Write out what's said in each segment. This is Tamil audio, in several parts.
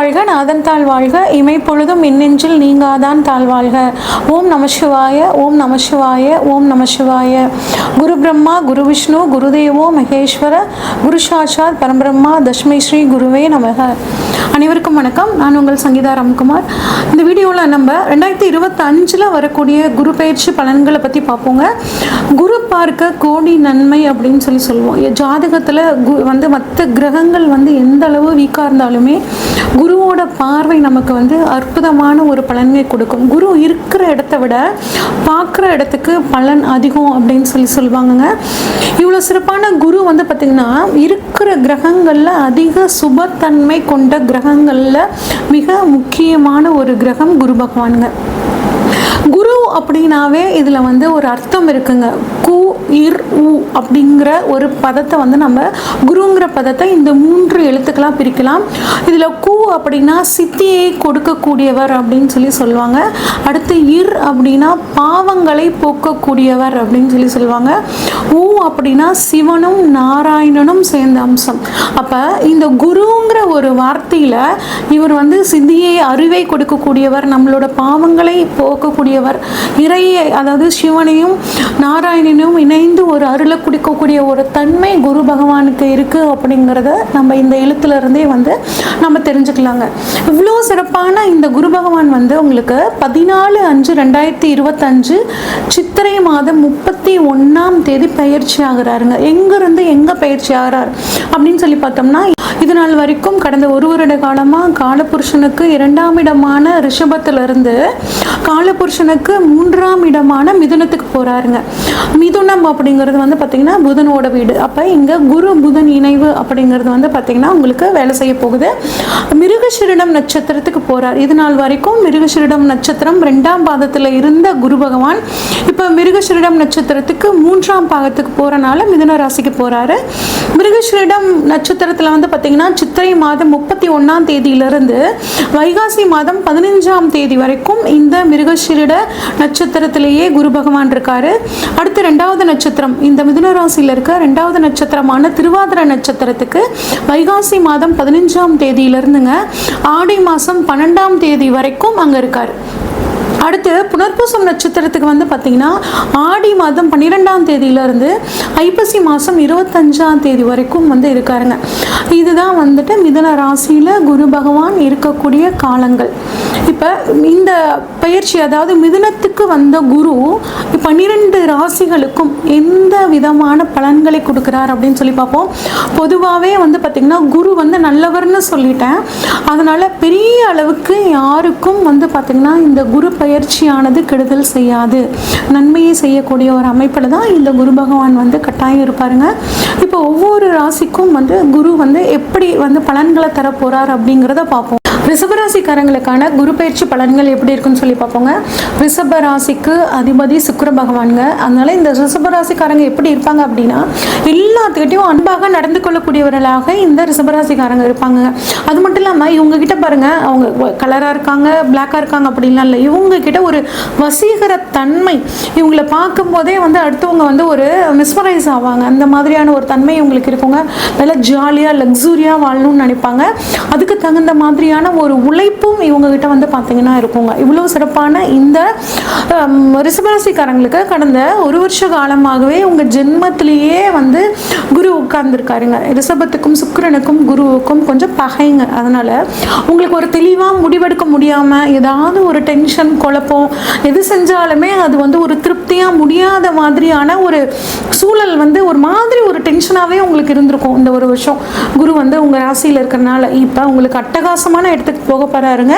வாழ்க, நாதன் தாழ் வாழ்க, இமைப்பொழுதும் மின்னெஞ்சில் நீங்காதான் தாழ்வாழ்க. ஓம் நம சிவாய, ஓம் நம சிவாய, ஓம் நம சிவாய. குரு பிரம்மா, குரு விஷ்ணு, குருதேவோ மகேஸ்வர, குரு சாட்சாத் பரம்பிரம்மா, தஸ்மை ஸ்ரீ குருவே நமக. அனைவருக்கும் வணக்கம். நான் உங்கள் சங்கீதா ராம்குமார். இந்த வீடியோவில் நம்ம 2025 வரக்கூடிய குரு பயிற்சி பலன்களை பற்றி பார்ப்போங்க. குரு பார்க்க கோடி நன்மை அப்படின்னு சொல்லுவோம். ஜாதகத்தில் மற்ற கிரகங்கள் எந்த அளவு வீக்காக இருந்தாலுமே குருவோட பார்வை நமக்கு அற்புதமான ஒரு பலன்களை கொடுக்கும். குரு இருக்கிற இடத்த விட பார்க்குற இடத்துக்கு பலன் அதிகம் அப்படின்னு சொல்லுவாங்கங்க. இவ்வளோ சிறப்பான குரு பார்த்திங்கன்னா இருக்கிற கிரகங்களில் அதிக சுபத்தன்மை கொண்ட கிரகங்களில் மிக முக்கியமான ஒரு கிரகம் குரு பகவானுங்க. குரு அப்படின்னாவே இதில் ஒரு அர்த்தம் இருக்குங்க. கு இர் உ அப்படிங்கிற ஒரு பதத்தை நம்ம குருங்கிற பதத்தை இந்த 3 எழுத்துக்களாக பிரிக்கலாம். இதில் கு அப்படின்னா சித்தியை கொடுக்கக்கூடியவர் அப்படின்னு சொல்லுவாங்க. அடுத்து இர் அப்படின்னா பாவங்களை போக்கக்கூடியவர் அப்படின்னு சொல்லுவாங்க. உ அப்படின்னா சிவனும் நாராயணனும் சேர்ந்த அம்சம். அப்போ இந்த குருங்கிற ஒரு வார்த்தையில் இவர் சித்தியை அறிவை கொடுக்கக்கூடியவர், நம்மளோட பாவங்களை போக்கக்கூடியவர், இறையை அதாவது சிவனையும் நாராயணனையும் இணைந்து ஒரு அருளை கொடுக்கக்கூடிய ஒரு தன்மை குரு பகவானுக்கு இருக்குது அப்படிங்கிறத நம்ம இந்த எழுத்துலேருந்தே நம்ம தெரிஞ்சுக்கலாங்க. இவ்வளோ சிறப்பான இந்த குரு பகவான் உங்களுக்கு 14/5/2025 சித்திரை மாதம் 31ஆம் தேதி பயிற்சி ஆகிறாருங்க. எங்கேருந்து எங்கே பயிற்சி ஆகிறார் அப்படின்னு பார்த்தோம்னா, இது நாள் வரைக்கும் கடந்த 1 வருட காலமாக காலபுருஷனுக்கு 2ஆம் இடமான ரிஷபத்திலிருந்து காலபுருஷனுக்கு 3ஆம் இடமான மிதுனத்துக்கு போகிறாருங்க. மிதுனம் அப்படிங்கிறது பார்த்திங்கன்னா புதனோட வீடு. அப்போ இங்கே குரு புதன் இணைவு அப்படிங்கிறது பார்த்திங்கன்னா உங்களுக்கு வேலை செய்ய போகுது. மிருகசீரிடம் நட்சத்திரத்துக்கு போகிறார். இது நாள் வரைக்கும் மிருகசீரிடம் நட்சத்திரம் 2ஆம் பாதத்தில் இருந்த குரு பகவான் இப்போ மிருகசீரிடம் நட்சத்திரத்துக்கு 3ஆம் பாகத்துக்கு போகிறனால மிதுன ராசிக்கு போகிறாரு. மிருகசீரிடம் நட்சத்திரத்தில் பார்த்திங்கன்னா சித்திரை மாதம் 31ஆம் தேதியிலிருந்து வைகாசி மாதம் 15ஆம் தேதி வரைக்கும் இந்த மிருகசீரிட நட்சத்திரத்திலேயே குரு பகவான் இருக்காரு. அடுத்து 2வது நட்சத்திரம், இந்த மிதுன ராசியில் இருக்க 2வது நட்சத்திரமான திருவாதிரை நட்சத்திரத்துக்கு வைகாசி மாதம் 15ஆம் தேதியிலிருந்துங்க ஆடி மாதம் 12ஆம் தேதி வரைக்கும் அங்கே இருக்கார். அடுத்து புனர்பூசம் நட்சத்திரத்துக்கு பார்த்தீங்கன்னா ஆடி மாதம் 12ஆம் தேதியிலிருந்து ஐப்பசி மாதம் 25ஆம் தேதி வரைக்கும் இருக்காருங்க. இதுதான் மிதுன ராசியில் குரு பகவான் இருக்கக்கூடிய காலங்கள். இப்போ இந்த பயிற்சி அதாவது மிதுனத்துக்கு வந்த குரு 12 ராசிகளுக்கும் எந்த விதமான பலன்களை கொடுக்குறார் அப்படின்னு பார்ப்போம். பொதுவாகவே பார்த்திங்கன்னா குரு நல்லவர்னு சொல்லிட்டேன். அதனால் பெரிய அளவுக்கு யாருக்கும் பார்த்திங்கன்னா இந்த குரு பயிற்சியானது கெடுதல் செய்யாது, நன்மையை செய்யக்கூடிய ஒரு அமைப்பில் தான் இந்த குரு பகவான் கட்டாயம் இருப்பாருங்க. இப்போ ஒவ்வொரு ராசிக்கும் குரு எப்படி பலன்களை தர போகிறார் அப்படிங்கிறத பார்ப்போம். ரிஷபராசிக்காரங்களுக்கான குரு பயிற்சி பலன்கள் எப்படி இருக்குன்னு பார்ப்போங்க. ரிஷபராசிக்கு அதிபதி சுக்கிர பகவானுங்க. அதனால இந்த ரிஷபராசிக்காரங்க எப்படி இருப்பாங்க அப்படின்னா எல்லாத்துக்கிட்டையும் அன்பாக நடந்து கொள்ளக்கூடியவர்களாக இந்த ரிஷபராசிக்காரங்க இருப்பாங்க. அது மட்டும் இல்லாமல் இவங்க கிட்ட பாருங்க, அவங்க கலராக இருக்காங்க, பிளாக்காக இருக்காங்க அப்படின்லாம் இல்லை. இவங்க கிட்ட ஒரு வசீகர தன்மை, இவங்களை பார்க்கும் போதே அடுத்தவங்க ஒரு மிஸ்மரைஸ் ஆவாங்க. அந்த மாதிரியான ஒரு தன்மை இவங்களுக்கு இருக்குங்க. நல்லா ஜாலியாக லக்ஸூரியாக வாழணும்னு நினைப்பாங்க. அதுக்கு தகுந்த மாதிரியான ஒரு உழைப்பும் இவங்க கிட்ட பார்த்தீங்கன்னா இருக்குங்க. இவ்வளோ சிறப்பான இந்த ரிஷபராசிக்காரங்களுக்கு கடந்த 1 வருஷ காலமாகவே உங்கள் ஜென்மத்திலேயே குரு உட்கார்ந்துருக்காருங்க. ரிஷபத்துக்கும் சுக்கிரனுக்கும் குருவுக்கும் கொஞ்சம் பகைங்க. அதனால உங்களுக்கு ஒரு தெளிவாக முடிவெடுக்க முடியாமல் ஏதாவது ஒரு டென்ஷன் குழப்பம் எது செஞ்சாலுமே அது ஒரு திருப்தியாக முடியாத மாதிரியான ஒரு சூழல் ஒரு மாதிரி ஒரு டென்ஷனாகவே உங்களுக்கு இருந்திருக்கும். இந்த 1 வருஷம் குரு உங்கள் ராசியில் இருக்கிறனால இப்போ உங்களுக்கு அட்டகாசமான இடத்துக்கு போக போறாருங்க.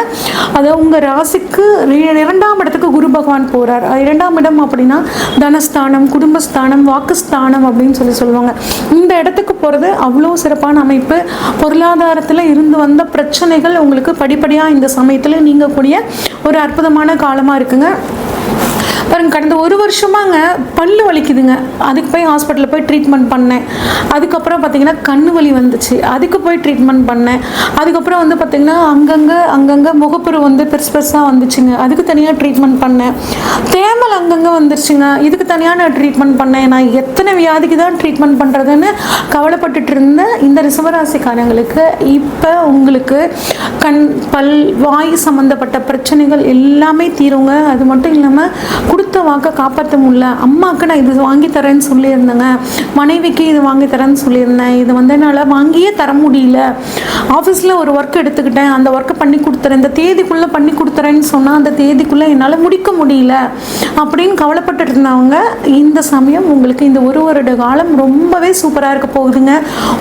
அது உங்க ராசிக்கு 2ஆம் இடத்துக்கு குரு பகவான் போறார். 2ஆம் இடம் அப்படின்னா தனஸ்தானம், குடும்பஸ்தானம், வாக்குஸ்தானம் அப்படின்னு சொல்லுவாங்க. இந்த இடத்துக்கு போறது அவ்வளோ சிறப்பான அமைப்பு. பொருளாதாரத்தில் இருந்து வந்த பிரச்சனைகள் உங்களுக்கு படிப்படியாக இந்த சமயத்தில் நீங்கக்கூடிய ஒரு அற்புதமான காலமாக இருக்குங்க. பாருங்க, கடந்த ஒரு வருஷமாங்க பல்லு வலிக்குதுங்க, அதுக்கு போய் ஹாஸ்பிட்டலில் போய் ட்ரீட்மெண்ட் பண்ணேன். அதுக்கப்புறம் பார்த்தீங்கன்னா கண்ணு வலி வந்துச்சு, அதுக்கு போய் ட்ரீட்மெண்ட் பண்ணேன். அதுக்கப்புறம் வந்து பார்த்தீங்கன்னா அங்கங்கே முகப்பரு வந்து பெருசாக வந்துச்சுங்க, அதுக்கு தனியாக ட்ரீட்மெண்ட் பண்ணேன். தேமல் அங்கங்கே வந்துருச்சுங்க, இதுக்கு தனியாக நான் ட்ரீட்மெண்ட் பண்ணேன். நான் எத்தனை வியாதிக்கு தான் ட்ரீட்மெண்ட் பண்ணுறதுன்னு கவலைப்பட்டுட்டு இருந்த இந்த ரிஷபராசிக்காரங்களுக்கு இப்போ உங்களுக்கு கண், பல், வாய் சம்மந்தப்பட்ட பிரச்சனைகள் எல்லாமே தீருங்க. அது மட்டும் இல்லாமல் கொடுத்த வாக்கை காப்பாற்ற முடியல, அம்மாவுக்கு நான் இது வாங்கி தரேன்னு சொல்லியிருந்தேங்க, மனைவிக்கு இது வாங்கி தரேன்னு சொல்லியிருந்தேன், இது வந்து என்னால் வாங்கியே தர முடியல, ஆஃபீஸில் ஒரு ஒர்க் எடுத்துக்கிட்டேன், அந்த ஒர்க்கை பண்ணி கொடுத்துறேன், இந்த தேதிக்குள்ளே பண்ணி கொடுத்துறேன்னு சொன்னால் அந்த தேதிக்குள்ளே என்னால் முடிக்க முடியல அப்படின்னு கவலைப்பட்டு இருந்தவங்க இந்த சமயம் உங்களுக்கு இந்த ஒரு வருட காலம் ரொம்பவே சூப்பராக இருக்க போகுதுங்க.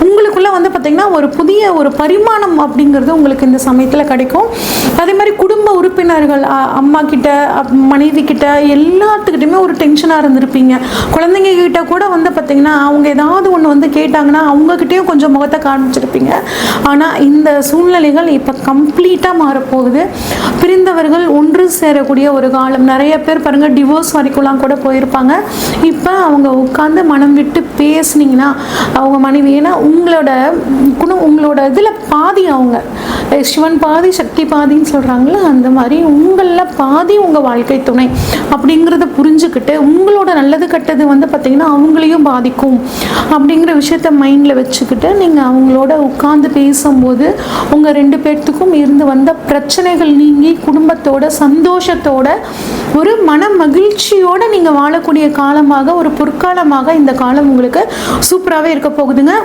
உங்களுக்குள்ளே வந்து பார்த்திங்கன்னா ஒரு புதிய ஒரு பரிமாணம் அப்படிங்கிறது உங்களுக்கு இந்த சமயத்தில் கிடைக்கும். அதே மாதிரி குடும்ப உறுப்பினர்கள், அம்மா கிட்ட, மனைவி கிட்ட, எல்லாத்துக்கிட்டையுமே ஒரு டென்ஷனாக இருந்திருப்பீங்க. குழந்தைங்க கிட்ட கூட வந்து பார்த்திங்கன்னா அவங்க ஏதாவது ஒன்று வந்து கேட்டாங்கன்னா அவங்கக்கிட்டேயும் கொஞ்சம் முகத்தை காமிச்சிருப்பீங்க. ஆனால் இந்த சூழ்நிலைகள் இப்போ கம்ப்ளீட்டாக மாறப்போகுது. பிரிந்தவர்கள் ஒன்று சேரக்கூடிய ஒரு காலம். நிறைய பேர் பாருங்கள் டிவோர்ஸ் வரைக்கும்லாம் கூட போயிருப்பாங்க. இப்போ அவங்க உட்காந்து மனம் விட்டு பேசுனீங்கன்னா அவங்க மனைவி, ஏன்னா உங்களோட இதில் பாதி அவங்க சிவன் பாதி சக்தி பாதின்னு சொல்கிறாங்களே, அந்த மாதிரி உங்களில் பாதி உங்கள் வாழ்க்கை துணை அப்படிங்கிறத புரிஞ்சுக்கிட்டு உங்களோட நல்லது கெட்டது வந்து பார்த்திங்கன்னா அவங்களையும் பாதிக்கும் அப்படிங்கிற விஷயத்த மைண்டில் வச்சுக்கிட்டு நீங்கள் அவங்களோட உட்காந்து பேசும்போது உங்கள் ரெண்டு பேர்த்துக்கும் இருந்து வந்த பிரச்சனைகள் நீங்கி குடும்பத்தோட சந்தோஷத்தோட ஒரு மன மகிழ்ச்சியோடு நீங்கள் வாழக்கூடிய காலமாக, ஒரு பொற்காலமாக இந்த காலம் உங்களுக்கு சூப்பராகவே இருக்க போகுதுங்க.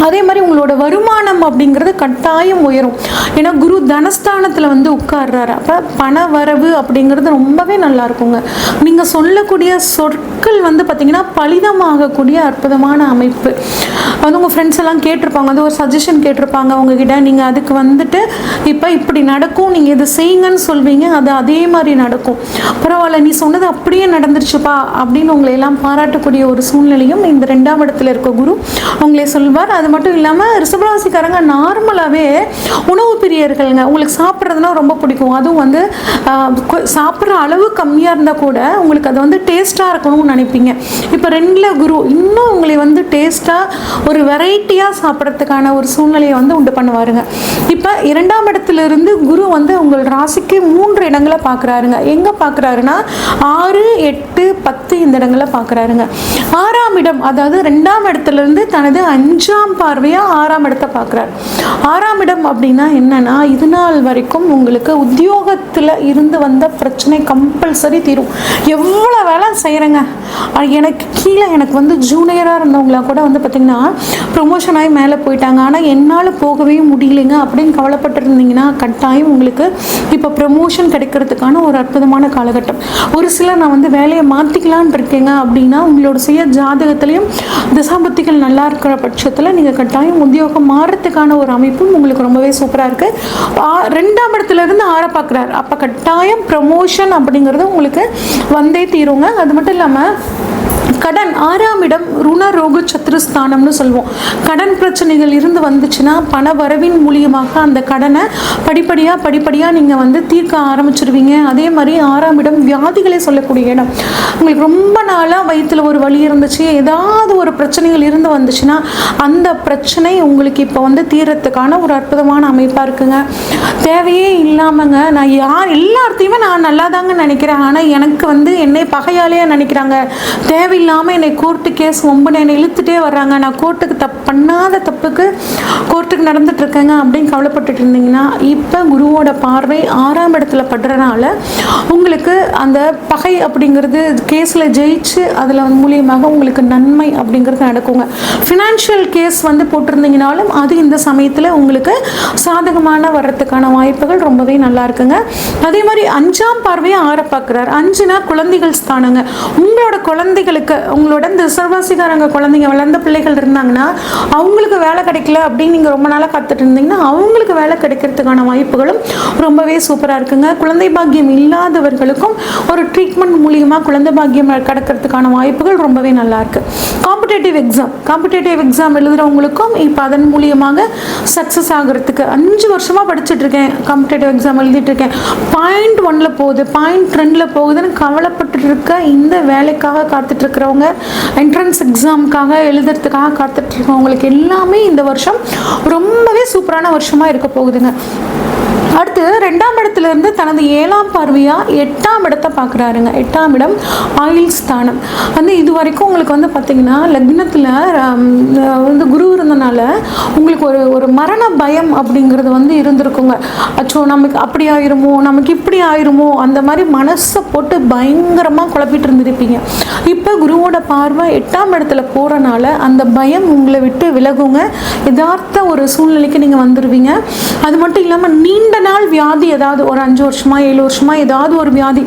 அதே மாதிரி உங்களோட வருமானம் அப்படிங்கிறது கட்டாயம் உயரும். ஏன்னா குரு தனஸ்தானத்தில் வந்து உட்கார்றாரு. அப்போ பண வரவு அப்படிங்கிறது ரொம்பவே நல்லா இருக்குங்க. நீங்கள் சொல்லக்கூடிய சொற்கள் வந்து பார்த்திங்கன்னா பலிதமாகக்கூடிய அற்புதமான அமைப்பு. வந்து உங்கள் ஃப்ரெண்ட்ஸ் எல்லாம் கேட்டிருப்பாங்க, அது ஒரு சஜஷன் கேட்டிருப்பாங்க உங்ககிட்ட, நீங்கள் அதுக்கு வந்துட்டு இப்போ இப்படி நடக்கும், நீங்கள் இது செய்யுங்கன்னு சொல்வீங்க, அது அதே மாதிரி நடக்கும். பரவாயில்ல, நீ சொன்னது அப்படியே நடந்துருச்சுப்பா அப்படின்னு உங்களை எல்லாம் பாராட்டக்கூடிய ஒரு சூழ்நிலையும் இந்த 2ஆம் இடத்துல இருக்க குரு உங்களே சொல்வார். அது மட்டும் இல்லாமல் ரிஷபராசிக்காரங்க நார்மலாகவே உணவு பிரியர்கள்ங்க. உங்களுக்கு சாப்பிட்றதுனா ரொம்ப பிடிக்கும். அதுவும் வந்து சாப்பிட்ற அளவு கம்மியாக இருந்தால் கூட உங்களுக்கு அது வந்து டேஸ்ட்டாக இருக்கணும்னு நினைப்பீங்க. இப்போ 2ல் குரு இன்னும் உங்களை வந்து டேஸ்ட்டாக ஒரு வெரைட்டியாக சாப்பிட்றதுக்கான ஒரு சூழ்நிலையை வந்து உண்டு பண்ணுவாருங்க. இப்போ 2ஆம் இடத்துலேருந்து குரு வந்து உங்கள் ராசிக்கு 3 இடங்களை பார்க்குறாருங்க. எங்கே பார்க்குறாருன்னா 6, 8, 10 இந்த இடங்களை பார்க்குறாருங்க. 6ஆம் இடம், அதாவது 2ஆம் இடத்துலேருந்து தனது 5ஆம் பார்வையாக 6ஆம் இடத்தை பார்க்குறாரு. 6ஆம் இடம் அப்படின்னா என்னன்னா, இது நாள் வரைக்கும் உங்களுக்கு உத்தியோகத்தில் இருந்து வந்த பிரச்சனை கம்பல்சரி தீரும். எவ்வளோ வேலை செய்கிறேங்க, எனக்கு கீழே எனக்கு வந்து ஜூனியராக இருந்தவங்களா கூட வந்து பார்த்திங்கன்னா ப்ரொமோஷன் ஆகி மேலே போயிட்டாங்க, ஆனால் என்னால் போகவே முடியலைங்க அப்படின்னு கவலைப்பட்டு இருந்தீங்கன்னா கட்டாயம் உங்களுக்கு இப்போ ப்ரமோஷன் கிடைக்கிறதுக்கான ஒரு அற்புதமான காலகட்டம். ஒரு சிலர் நான் வந்து வேலையை மாற்றிக்கலான் இருக்கேங்க அப்படின்னா உங்களோட சுய ஜாதகத்திலையும் திசாபத்திகள் நல்லா இருக்கிற பட்சத்தில் நீங்கள் கட்டாயம் உத்தியோகம் மாறுறதுக்கான ஒரு அமைப்பும் உங்களுக்கு ரொம்பவே சூப்பராக இருக்குது. 2ஆம் இடத்துலேருந்து 6 பார்க்குறாரு. அப்போ கட்டாயம் ப்ரமோஷன் அப்படிங்கிறது உங்களுக்கு வந்தே தீருங்க. அது மட்டும் இல்லாமல் கடன், 6ஆம் இடம் ருண ரோக சத்ருஸ்தானம்னு சொல்லுவோம். கடன் பிரச்சனைகள் இருந்து வந்துச்சுன்னா பண வரவின் மூலியமாக அந்த கடனை படிப்படியாக நீங்கள் வந்து தீர்க்க ஆரம்பிச்சிருவீங்க. அதே மாதிரி 6ஆம் இடம் வியாதிகளை சொல்லக்கூடிய இடம். உங்களுக்கு ரொம்ப நாளாக வயிற்றில் ஒரு வலி இருந்துச்சு, ஏதாவது ஒரு பிரச்சனைகள் இருந்து வந்துச்சுன்னா அந்த பிரச்சனை உங்களுக்கு இப்போ வந்து தீர்றதுக்கான ஒரு அற்புதமான அமைப்பாக இருக்குங்க. தேவையே இல்லாமங்க நான் எல்லாத்தையுமே நான் நல்லா தாங்க நினைக்கிறேன், ஆனால் எனக்கு வந்து என்னை பகையாலேயே நினைக்கிறாங்க, தேவையில்லாமல் என்னை கோர்ட்டு கேஸ் ஒம்புன்னு என்னை இழுத்துட்டே வர்றாங்க, நான் கோர்ட்டுக்கு பண்ணாத தப்புக்கு கோர்ட்டுக்கு நடந்துட்டு இருக்கேங்க அப்படின்னு கவலைப்பட்டுட்டு இருந்தீங்கன்னா இப்போ குருவோட பார்வை 6ஆம் இடத்துல படுறதுனால உங்களுக்கு அந்த பகை அப்படிங்கிறது கேஸில் ஜெயிச்சு அதில் மூலியமாக உங்களுக்கு நன்மை அப்படிங்கிறது நடக்குங்க. ஃபினான்ஷியல் கேஸ் வந்து போட்டிருந்தீங்கனாலும் அது இந்த சமயத்தில் உங்களுக்கு சாதகமான வர்றதுக்கான வாய்ப்புகள் ரொம்பவே நல்லா இருக்குங்க. அதே மாதிரி 5ஆம் பார்வையை 6 பார்க்குறாரு. 5னா குழந்தைகள் ஸ்தானங்க. உங்களோட குழந்தைகளுக்கு, உங்களோட இந்த ரிஷபராசிக்காரங்க குழந்தைங்க வளர்ந்த பிள்ளைகள் இருந்தாங்கன்னா அவங்களுக்கு வேலை கிடைக்கல அப்படின்னு நீங்கள் ரொம்ப நாளாக காத்துட்டு இருந்தீங்கன்னா அவங்களுக்கு வேலை கிடைக்கிறதுக்கான வாய்ப்புகளும் ரொம்பவே சூப்பராக இருக்குங்க. குழந்தை பாக்கியம் இல்லாதவர்களுக்கும் ஒரு ட்ரீட்மெண்ட் மூலியமாக குழந்தை பாக்கியம் கிடைக்கிறதுக்கான வாய்ப்புகள் ரொம்பவே நல்லா இருக்கு. காம்படேட்டிவ் எக்ஸாம் எழுதுகிறவங்களுக்கும் இப்போ அதன் மூலியமாக சக்ஸஸ் ஆகிறதுக்கு 5 வருஷமாக படிச்சுட்டு இருக்கேன், காம்படேட்டிவ் எக்ஸாம் எழுதிட்டு இருக்கேன், .1 போகுது, .2 போகுதுன்னு கவலைப்பட்டு இருக்க இந்த வேலைக்காக காத்துட்டு இருக்கிறவங்க, என்ட்ரன்ஸ் எக்ஸாமுக்காக எழுதுறதுக்காக காத்துட்டு இருக்கவங்களுக்கு எல்லாமே இந்த வருஷம் ரொம்பவே சூப்பரான வருஷமாக இருக்க போகுதுங்க. அடுத்து 2ஆம் இடத்திலிருந்து தனது 7ஆம் பார்வையா 8ஆம் இடத்தை பார்க்குறாருங்க. 8ஆம் இடம் ஆயுள் ஸ்தானம். வந்து இது வரைக்கும் உங்களுக்கு வந்து பார்த்தீங்கன்னா லக்னத்தில் வந்து குரு இருந்தனால உங்களுக்கு ஒரு மரண பயம் அப்படிங்கிறது வந்து இருந்திருக்குங்க. அச்சோ நமக்கு அப்படி ஆயிருமோ, நமக்கு இப்படி ஆயிருமோ, அந்த மாதிரி மனசை போட்டு பயங்கரமாக குழப்பிட்டு இருந்திருப்பீங்க. இப்போ குருவோட பார்வை 8ஆம் இடத்துல போகிறனால அந்த பயம் உங்களை விட்டு விலகுங்க. யதார்த்த ஒரு சூழ்நிலைக்கு நீங்கள் வந்துடுவீங்க. அது மட்டும் இல்லாமல் நீண்ட நாள் வியாதி, ஏதாவது ஒரு 5 வருஷமா 7 வருஷமா ஏதாவது ஒரு வியாதி,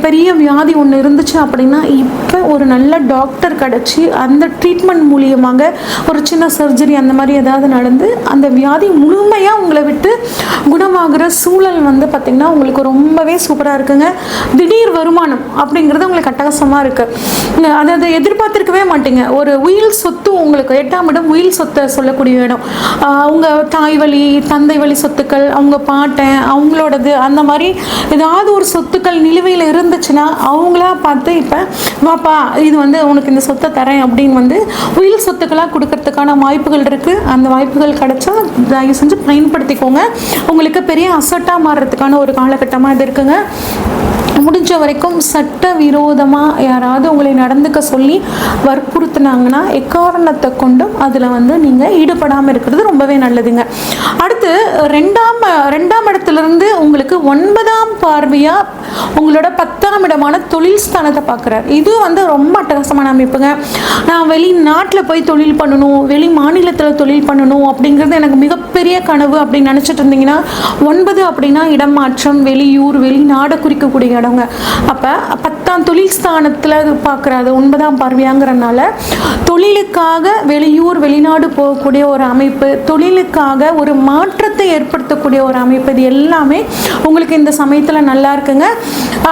பெரிய வியாதி ஒன்று இருந்துச்சு அப்படின்னா இப்போ ஒரு நல்ல டாக்டர் கிடச்சி அந்த ட்ரீட்மெண்ட் மூலியமாக ஒரு சின்ன சர்ஜரி அந்த மாதிரி ஏதாவது நடந்து அந்த வியாதி முழுமையாக உங்களை விட்டு குணமாகிற சூழல் வந்து பார்த்திங்கன்னா உங்களுக்கு ரொம்பவே சூப்பராக இருக்குங்க. திடீர் வருமானம் அப்படிங்கிறது உங்களுக்கு அட்டகாசமாக இருக்குது. அதை எதிர்பார்த்துருக்கவே மாட்டீங்க. ஒரு உயில் சொத்து உங்களுக்கு 8ஆம் இடம் உயில் சொத்தை சொல்லக்கூடிய இடம். அவங்க தாய் வழி தந்தை வழி சொத்துக்கள், அவங்க பாட்டன் அவங்களோடது, அந்த மாதிரி ஏதாவது ஒரு சொத்துக்கள் நிலுவையில் இருந்துச்சுன்னா அவங்களா பார்த்து இப்போ வாப்பா இது வந்து உனக்கு இந்த சொத்தை தரேன் அப்படின்னு வந்து உயில் சொத்துக்களாக கொடுக்கறதுக்கான வாய்ப்புகள் இருக்குது. அந்த வாய்ப்புகள் கிடைச்சா தயவு செஞ்சு பயன்படுத்திக்கோங்க. உங்களுக்கு பெரிய அசட்டாக மாறுறதுக்கான ஒரு காலகட்டமாக இது இருக்குங்க. முடிஞ்ச வரைக்கும் சட்ட விரோதமாக யாராவது உங்களை நடந்துக்க சொல்லி வற்புறுத்தினாங்கன்னா எக்காரணத்தை கொண்டும் அதில் வந்து நீங்கள் ஈடுபடாமல் இருக்கிறது ரொம்பவே நல்லதுங்க. அடுத்து 2ஆம் இடத்துலேருந்து உங்களுக்கு 9ஆம் பார்வையாக உங்களோட 10ஆம் இடமான தொழில் ஸ்தானத்தை பார்க்குறாரு. இது வந்து ரொம்ப அட்டகாசமான அமைப்புங்க. நான் வெளிநாட்டில் போய் தொழில் பண்ணணும், வெளி மாநிலத்தில் தொழில் பண்ணணும் அப்படிங்கிறது எனக்கு மிகப்பெரிய கனவு அப்படின்னு நினச்சிட்டு இருந்தீங்கன்னா 9 அப்படின்னா இடம் மாற்றம், வெளியூர், வெளிநாடு குறிக்கக்கூடிய இடங்க. அப்போ 10ஆம் தொழில் ஸ்தானத்தில் பார்க்குறாரு 9ஆம் பார்வையாங்கிறனால தொழிலுக்காக வெளியூர் வெளிநாடு போகக்கூடிய ஒரு அமைப்பு, தொழிலுக்காக ஒரு மாற்றத்தை ஏற்படுத்தக்கூடிய ஒரு அமைப்பு, இது எல்லாமே உங்களுக்கு இந்த சமயத்தில் நல்லா இருக்குங்க.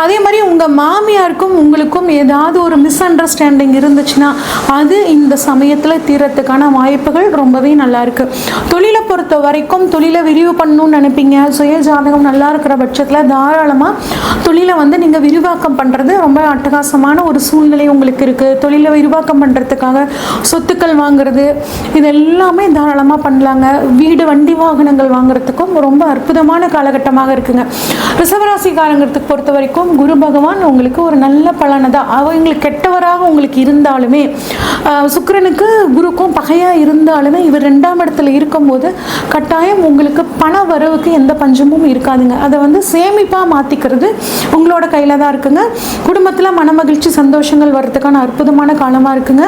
அதே மாதிரி உங்கள் மாமியாருக்கும் உங்களுக்கும் ஏதாவது ஒரு மிஸ் அண்டர்ஸ்டாண்டிங் இருந்துச்சுன்னா அது இந்த சமயத்தில் தீரத்துக்கான வாய்ப்புகள் ரொம்பவே நல்லா இருக்கு. தொழிலை பொறுத்த வரைக்கும் தொழிலை விரிவு பண்ணணும்னு நினைப்பீங்க. சுய ஜாதகம் நல்லா இருக்கிற பட்சத்தில் தாராளமாக தொழிலை வந்து நீங்கள் விரிவாக்கம் பண்ணுறது ரொம்ப அட்டகாசமான ஒரு சூழ்நிலை உங்களுக்கு இருக்குது. தொழிலை விரிவாக்கம் பண்ணுறதுக்காக சொத்துக்கள் வாங்குறது இது எல்லாமே தாராளமாக பண்ணலாங்க. வீடு வண்டி வாகனங்கள் வாங்குறதுக்கும் ரொம்ப அற்புதமான காலகட்டமாக இருக்குங்க. ரிஷபராசிக்காரங்களுக்கு பொறுத்த வரைக்கும் குரு பகவான் உங்களுக்கு ஒரு நல்ல பலனை தான். அவங்களுக்கு கெட்டவராக உங்களுக்கு இருந்தாலுமே, சுக்கிரனுக்கு குருக்கும் பகையாக இருந்தாலுமே, இவர் 2ஆம் இடத்துல இருக்கும்போது கட்டாயம் உங்களுக்கு பண வரவுக்கு எந்த பஞ்சமும் இருக்காதுங்க. அதை வந்து சேமிப்பாக மாற்றிக்கிறது உங்களோட கையில் தான் இருக்குங்க. குடும்பத்தில் மனமகிழ்ச்சி சந்தோஷங்கள் வர்றதுக்கான அற்புதமான காலமாக இருக்குங்க.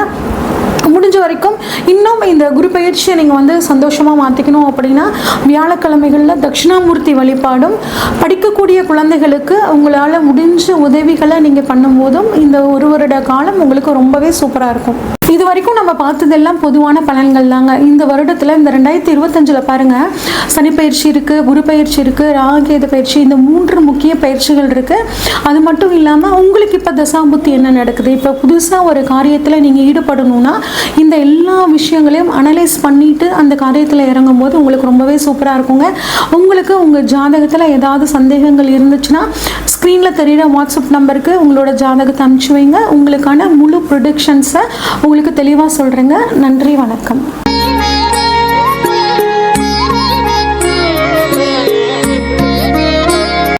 முடிஞ்ச வரைக்கும் இன்னும் இந்த குரு பயிற்சியை நீங்கள் வந்து சந்தோஷமாக மாற்றிக்கணும் அப்படின்னா வியாழக்கிழமைகளில் தட்சிணாமூர்த்தி வழிபாடும், படிக்கக்கூடிய குழந்தைகளுக்கு உங்களால் முடிஞ்ச உதவிகளை நீங்கள் பண்ணும்போதும் இந்த ஒரு வருட காலம் உங்களுக்கு ரொம்பவே சூப்பராக இருக்கும். இது வரைக்கும் நம்ம பார்த்ததெல்லாம் பொதுவான பலன்கள் தாங்க. இந்த வருடத்தில் இந்த 2025 பாருங்கள், சனி பயிற்சி இருக்குது, குரு பயிற்சி இருக்குது, ராகுகேது பயிற்சி, இந்த 3 முக்கிய பயிற்சிகள் இருக்குது. அது மட்டும் இல்லாமல் உங்களுக்கு இப்போ தசாபுத்தி என்ன நடக்குது, இப்போ புதுசாக ஒரு காரியத்தில் நீங்கள் ஈடுபடணும்னா இந்த எல்லா விஷயங்களையும் அனலைஸ் பண்ணிவிட்டு அந்த காரியத்தில் இறங்கும் போது உங்களுக்கு ரொம்பவே சூப்பராக இருக்குங்க. உங்களுக்கு உங்கள் ஜாதகத்தில் ஏதாவது சந்தேகங்கள் இருந்துச்சுன்னா ஸ்க்ரீனில் தெரிகிற வாட்ஸ்அப் நம்பருக்கு உங்களோட ஜாதகத்தை அனுப்பிச்சு வைங்க. உங்களுக்கான முழு ப்ரொடிக்ஷன்ஸை உங்களுக்கு தெளிவாக சொல்கிறேங்க. நன்றி, வணக்கம்.